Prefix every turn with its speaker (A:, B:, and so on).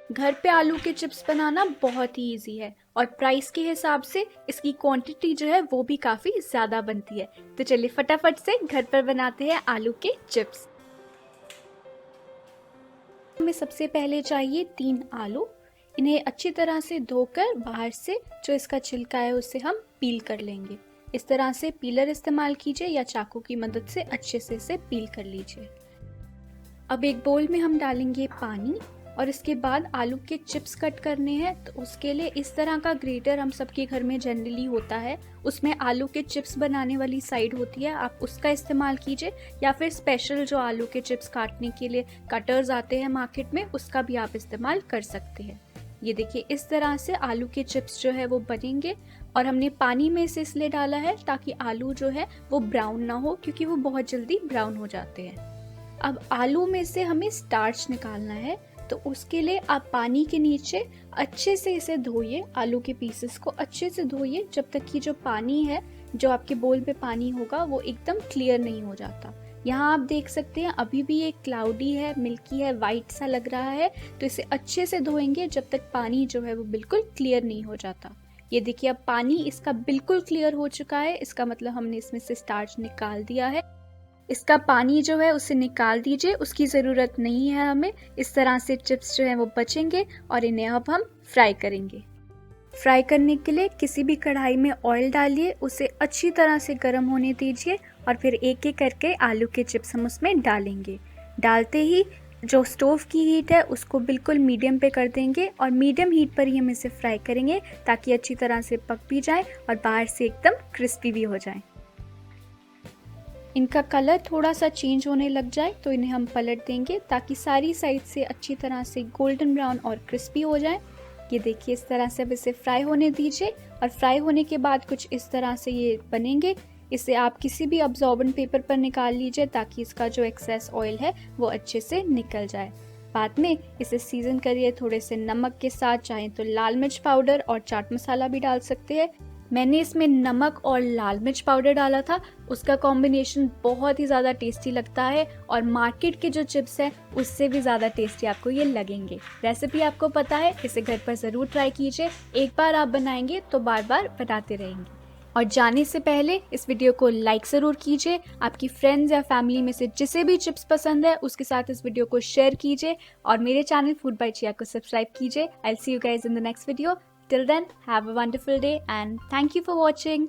A: घर पे आलू के चिप्स बनाना बहुत ही इजी है और प्राइस के हिसाब से इसकी क्वांटिटी जो है वो भी काफ़ी ज़्यादा बनती है। तो चलिए फटाफट से घर पर बनाते हैं आलू के चिप्स। हमें सबसे पहले चाहिए 3 आलू। इन्हें अच्छी तरह से धोकर बाहर से जो इसका छिलका है उसे हम पील कर लेंगे। इस तरह से पीलर इस्तेमाल कीजिए या चाकू की मदद से अच्छे से इसे पील कर लीजिए। अब एक बोल में हम डालेंगे पानी और इसके बाद आलू के चिप्स कट करने हैं। तो उसके लिए इस तरह का ग्रेटर हम सबके घर में जनरली होता है, उसमें आलू के चिप्स बनाने वाली साइड होती है, आप उसका इस्तेमाल कीजिए या फिर स्पेशल जो आलू के चिप्स काटने के लिए कटर्स आते हैं मार्केट में, उसका भी आप इस्तेमाल कर सकते हैं। ये देखिए इस तरह से आलू के चिप्स जो है वो बनेंगे और हमने पानी में से इसलिए डाला है ताकि आलू जो है वो ब्राउन ना हो, क्योंकि वो बहुत जल्दी ब्राउन हो जाते हैं। अब आलू में से हमें स्टार्च निकालना है, तो उसके लिए आप पानी के नीचे अच्छे से इसे धोइए। आलू के पीसेस को अच्छे से धोइए जब तक कि जो पानी है, जो आपके बोल पे पानी होगा, वो एकदम क्लियर नहीं हो जाता। यहाँ आप देख सकते हैं अभी भी ये क्लाउडी है, मिल्की है, वाइट सा लग रहा है। तो इसे अच्छे से धोएंगे जब तक पानी जो है वो बिल्कुल क्लियर नहीं हो जाता। ये देखिए अब पानी इसका बिल्कुल क्लियर हो चुका है, इसका मतलब हमने इसमें से स्टार्च निकाल दिया है। इसका पानी जो है उसे निकाल दीजिए, उसकी ज़रूरत नहीं है हमें। इस तरह से चिप्स जो हैं वो बचेंगे और इन्हें अब हम फ्राई करेंगे। फ्राई करने के लिए किसी भी कढ़ाई में ऑयल डालिए, उसे अच्छी तरह से गर्म होने दीजिए और फिर एक एक करके आलू के चिप्स हम उसमें डालेंगे। डालते ही जो स्टोव की हीट है उसको बिल्कुल मीडियम पे कर देंगे और मीडियम हीट पर ही हम इसे फ्राई करेंगे ताकि अच्छी तरह से पक भी जाए और बाहर से एकदम क्रिस्पी भी हो जाए। इनका कलर थोड़ा सा चेंज होने लग जाए तो इन्हें हम पलट देंगे ताकि सारी साइड से अच्छी तरह से गोल्डन ब्राउन और क्रिस्पी हो जाए। ये देखिए इस तरह से अब इसे फ्राई होने दीजिए और फ्राई होने के बाद कुछ इस तरह से ये बनेंगे। इसे आप किसी भी अब्जॉर्बेंट पेपर पर निकाल लीजिए ताकि इसका जो एक्सेस ऑयल है वो अच्छे से निकल जाए। बाद में इसे सीजन करिए थोड़े से नमक के साथ, चाहे तो लाल मिर्च पाउडर और चाट मसाला भी डाल सकते हैं। मैंने इसमें नमक और लाल मिर्च पाउडर डाला था, उसका कॉम्बिनेशन बहुत ही ज़्यादा टेस्टी लगता है और मार्केट के जो चिप्स हैं उससे भी ज़्यादा टेस्टी आपको ये लगेंगे। रेसिपी आपको पता है, इसे घर पर ज़रूर ट्राई कीजिए। एक बार आप बनाएंगे तो बार बार बनाते रहेंगे। और जाने से पहले इस वीडियो को लाइक ज़रूर कीजिए। आपकी फ्रेंड्स या फैमिली में से जिसे भी चिप्स पसंद है उसके साथ इस वीडियो को शेयर कीजिए और मेरे चैनल फूड बाय चिया को सब्सक्राइब कीजिए। I will see you guys in the next video. Till then, have a wonderful day and thank you for watching.